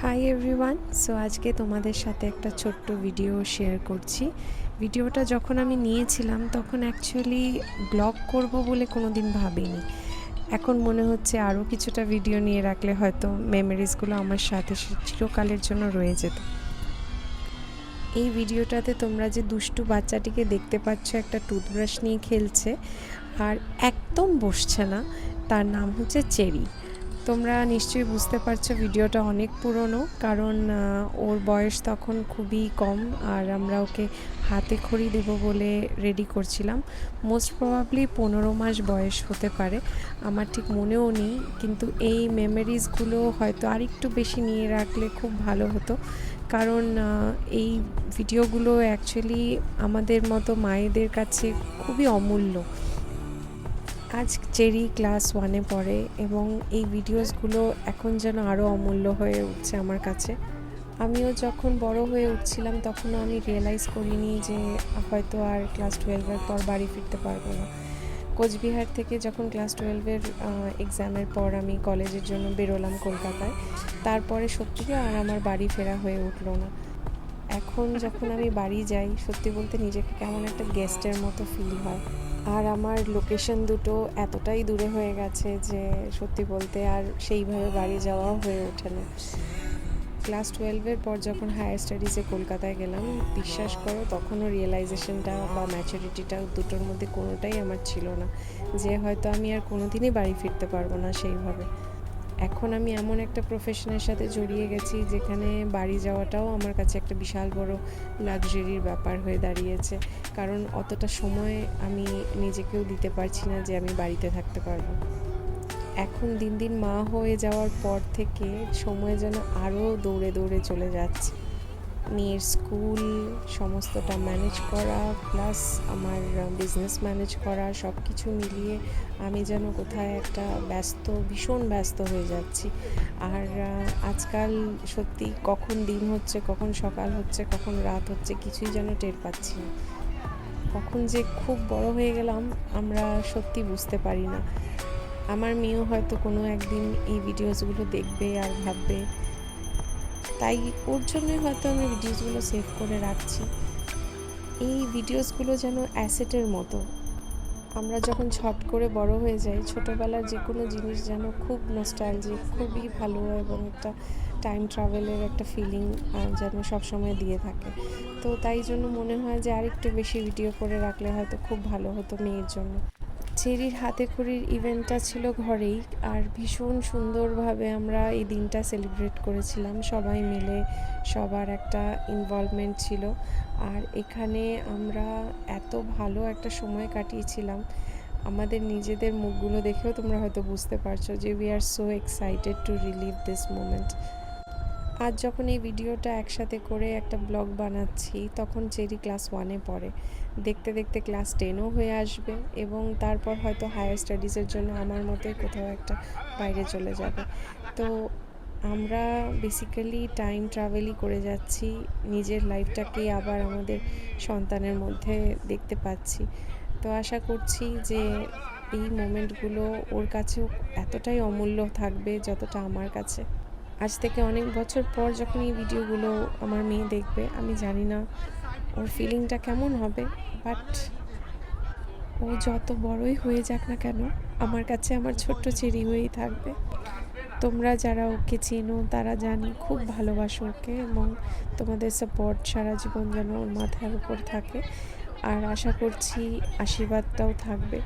Hi everyone, so আজকে তোমাদের সাথে একটা ছোট্ট ভিডিও শেয়ার করছি। ভিডিওটা যখন আমি নিয়েছিলাম তখন অ্যাকচুয়ালি ব্লগ করব বলে কোনো দিন ভাবিনি। এখন মনে হচ্ছে আরও কিছুটা ভিডিও নিয়ে রাখলে হয়তো মেমোরিজগুলো আমার সাথে চিরকালের জন্য রয়ে যেত। এই ভিডিওটাতে তোমরা যে দুষ্টু বাচ্চাটিকে দেখতে পাচ্ছ একটা টুথব্রাশ নিয়ে খেলছে আর একদম বসছে না, তার নাম হচ্ছে চেরি। তোমরা নিশ্চয়ই বুঝতে পারছো ভিডিওটা অনেক পুরনো, কারণ ওর বয়স তখন খুবই কম আর আমরা ওকে হাতে খড়ি দেব বলে রেডি করছিলাম। মোস্ট প্রবাবলি 15 মাস বয়স হতে পারে, আমার ঠিক মনেও নেই, কিন্তু এই মেমোরিজগুলো হয়তো আরেকটু বেশি নিয়ে রাখলে খুব ভালো হতো, কারণ এই ভিডিওগুলো অ্যাকচুয়ালি আমাদের মতো মায়েদের কাছে খুবই অমূল্য। আজ চেরি ক্লাস 1-এ পড়ে এবং এই ভিডিওসগুলো এখন যেন আরও অমূল্য হয়ে উঠছে আমার কাছে। আমিও যখন বড় হয়ে উঠছিলাম তখনও আমি রিয়েলাইজ করিনি যে হয়তো আর ক্লাস 12-এর পর বাড়ি ফিরতে পারবো না। কোচবিহার থেকে যখন ক্লাস 12-এর এক্সামের পর আমি কলেজের জন্য বেরোলাম কলকাতায়, তারপরে সত্যিই আর আমার বাড়ি ফেরা হয়ে উঠলো না। এখন যখন আমি বাড়ি যাই, সত্যি বলতে নিজেকে কেমন একটা গেস্টের মতো ফিল হয়। আর আমার লোকেশন দুটো এতটাই দূরে হয়ে গেছে যে সত্যি বলতে আর সেইভাবে বাড়ি যাওয়াও হয়ে ওঠে না। ক্লাস 12-এর পর যখন হায়ার স্টাডিজে কলকাতায় গেলাম, বিশ্বাস করো তখনও রিয়েলাইজেশনটা বা ম্যাচুরিটিটা দুটোর মধ্যে কোনোটাই আমার ছিল না যে হয়তো আমি আর কোনোদিনই বাড়ি ফিরতে পারবো না সেইভাবে। এখন আমি এমন একটা প্রফেশনের সাথে জড়িয়ে গেছি যেখানে বাড়ি যাওয়াটাও আমার কাছে একটা বিশাল বড় লাক্সারির ব্যাপার হয়ে দাঁড়িয়েছে, কারণ অতটা সময় আমি নিজেকেও দিতে পারছি না যে আমি বাড়িতে থাকতে পারবো। এখন দিন দিন মা হয়ে যাওয়ার পর থেকে সময় যেন আরও দৌড়ে দৌড়ে চলে যাচ্ছে। মেয়ের স্কুল সমস্তটা ম্যানেজ করা, প্লাস আমার বিজনেস ম্যানেজ করা, সব কিছু মিলিয়ে আমি যেন কোথায় একটা ভীষণ ব্যস্ত হয়ে যাচ্ছি। আর আজকাল সত্যি কখন দিন হচ্ছে, কখন সকাল হচ্ছে, কখন রাত হচ্ছে, কিছুই যেন টের পাচ্ছি না। কখন যে খুব বড় হয়ে গেলাম আমরা সত্যি বুঝতে পারি না। আমার মেয়েও হয়তো কোনো একদিন এই ভিডিওসগুলো দেখবে আর ভাববে, তাই ওর জন্যই হয়তো আমি ভিডিওসগুলো সেভ করে রাখছি। এই ভিডিওসগুলো যেন অ্যাসেটের মতো। আমরা যখন ছট করে বড় হয়ে যাই, ছোটোবেলার যে কোনো জিনিস যেন খুব নস্টালজিক, খুবই ভালো এবং একটা টাইম ট্রাভেলের একটা ফিলিং যেন সবসময় দিয়ে থাকে। তো তাই জন্য মনে হয় যে আরেকটু বেশি ভিডিও করে রাখলে হয়তো খুব ভালো হতো মেয়ের জন্য। চেরির হাতে খড়ির ইভেন্টটা ছিল ঘরেই, আর ভীষণ সুন্দরভাবে আমরা এই দিনটা সেলিব্রেট করেছিলাম সবাই মিলে, সবার একটা ইনভলভমেন্ট ছিল। আর এখানে আমরা এত ভালো একটা সময় কাটিয়েছিলাম, আমাদের নিজেদের মুখগুলো দেখেও তোমরা হয়তো বুঝতে পারছো যে we are so excited to relive this moment. আজ যখন এই ভিডিওটা একসাথে করে একটা ব্লগ বানাচ্ছি, তখন চেরি ক্লাস 1-এ পড়ে, দেখতে দেখতে ক্লাস 10ও হয়ে আসবে এবং তারপর হয়তো হায়ার স্টাডিজের জন্য আমার মতোই কোথাও একটা বাইরে চলে যাবে। তো আমরা বেসিক্যালি টাইম ট্রাভেলই করে যাচ্ছি, নিজের লাইফটাকেই আবার আমাদের সন্তানের মধ্যে দেখতে পাচ্ছি। তো আশা করছি যে এই মোমেন্টগুলো ওর কাছেও এতটাই অমূল্য থাকবে যতটা আমার কাছে। আজ থেকে অনেক বছর পর যখন এই ভিডিওগুলো আমার মেয়ে দেখবে, আমি জানি না ওর ফিলিংটা কেমন হবে, বাট ও যত বড়ই হয়ে যাক না কেন আমার কাছে আমার ছোট্ট চেরি হয়েই থাকবে। তোমরা যারা ওকে চেনো তারা জানি খুব ভালোবাসো ওকে, এবং তোমাদের সাপোর্ট সারা জীবন যেন ওর মাথার উপর থাকে, আর আশা করছি আশীর্বাদটাও থাকবে।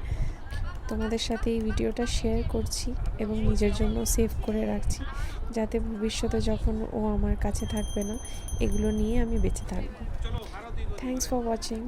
তোমাদের সাথে এই ভিডিওটা শেয়ার করছি এবং নিজের জন্য সেভ করে রাখছি, যাতে ভবিষ্যতে যখন ও আমার কাছে থাকবে না, এগুলো নিয়ে আমি বেঁচে থাকবো। Thanks for watching.